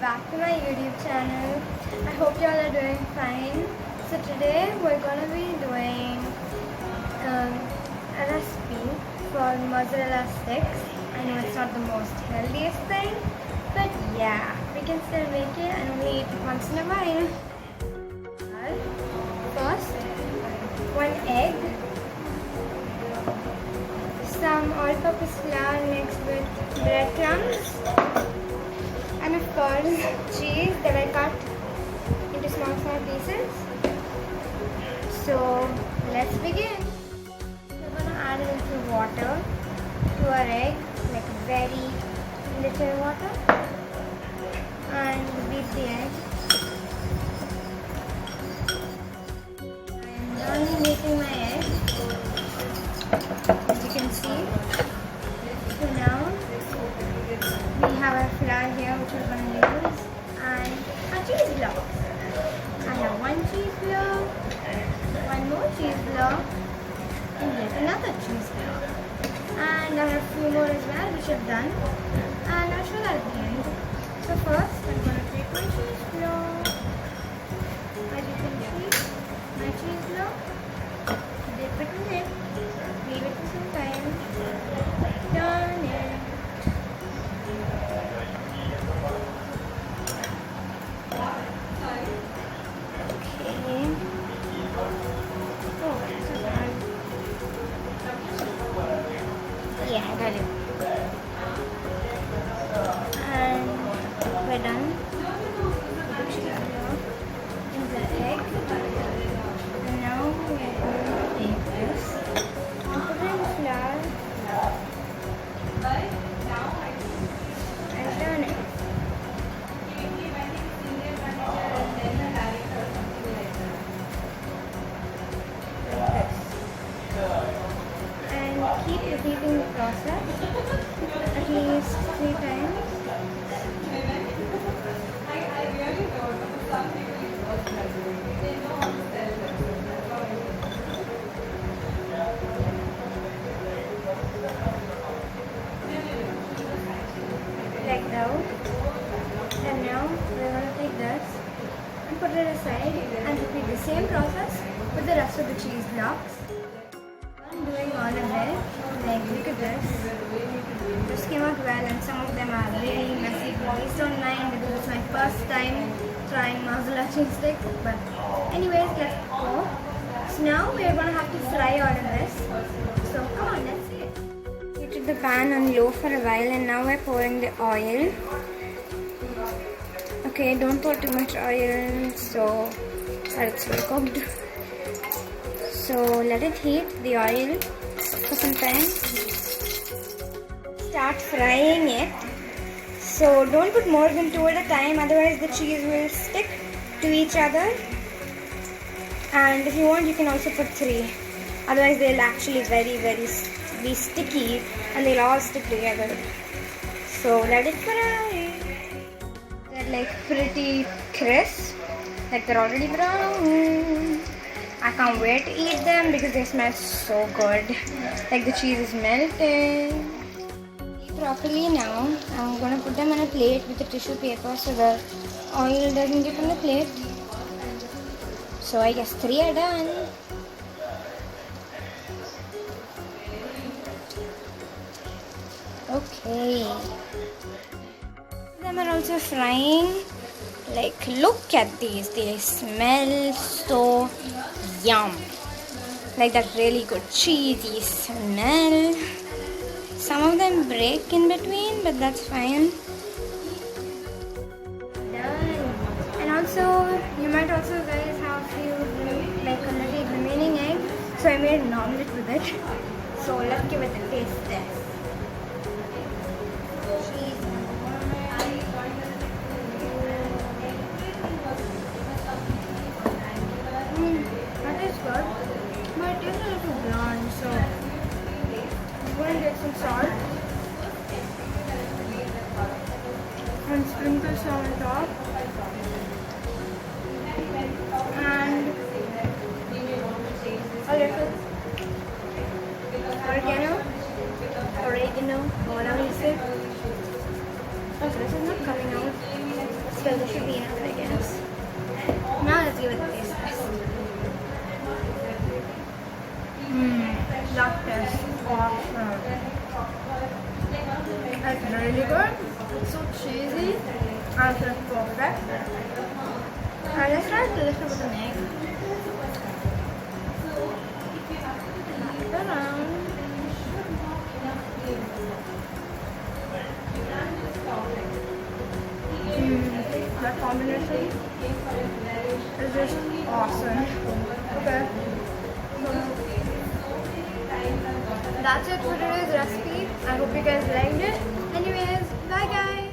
back to my YouTube channel. I hope you all are doing fine. So today we're gonna be doing a recipe for mozzarella sticks. I know it's not the most healthiest thing, but yeah, we can still make it and only eat it once in a while. First, 1 egg, some all-purpose flour mixed with breadcrumbs, and of course cheese that I cut into small pieces. So let's begin. We're gonna add a little water to our egg, like very little water, and beat the egg. I'm done beating my egg, as you can see. So now we have our flour here which we're going to use, and our cheese blocks. I have 1 cheese block, 1 more cheese block, and yet another cheese block. And I have a few more as well which I've done, and I'll show that at the end. So first I'm going to take my cheese block. As you can see, my cheese block, dip it in it, leave it for some time, turn it. Yeah, I got it. And we're done. The cheese block in the egg. And now we're going to take this and put it in the flour and turn it. Keep repeating the process at least 3 times. Like that. And now we're going to take this and put it aside and repeat the same process with the rest of the cheese blocks. I'm doing all of it. Like, look at this. This came out well, and some of them are really messy. Please don't mind because it's my first time trying mozzarella cheese sticks. But anyways, let's go. So now we're gonna have to fry all of this. So come on, let's see it. Heated the pan on low for a while, and now we're pouring the oil. Okay, don't pour too much oil so that it's well cooked. So let it heat, the oil, for some time. Start frying it. So don't put more than 2 at a time, otherwise the cheese will stick to each other. And if you want, you can also put 3. Otherwise they'll actually be sticky and they'll all stick together. So let it fry. They're like pretty crisp, like they're already brown. I can't wait to eat them because they smell so good. Like the cheese is melting. Properly now, I'm gonna put them on a plate with a tissue paper so the oil doesn't get on the plate. So I guess 3 are done. Okay. Them are also frying. Like, look at these. They smell so yum. Like that really good cheesy smell. Some of them break in between, but that's fine. Done. And also, you might also guys have few like a little remaining egg. So I made an omelette with it. So let's give it a taste test. That is good, but it is a little bland, so I'm going to get some salt and sprinkle some on top, and a little oregano, or whatever you say. Oh, this is not coming out. So this should be enough, I guess. Now let's give it a taste test. That tastes awesome. It's really good. It's so cheesy and it's perfect. And let's try to do this with an egg. That combination is just awesome. Okay. That's it for today's recipe. I hope you guys liked it. Anyways, bye guys.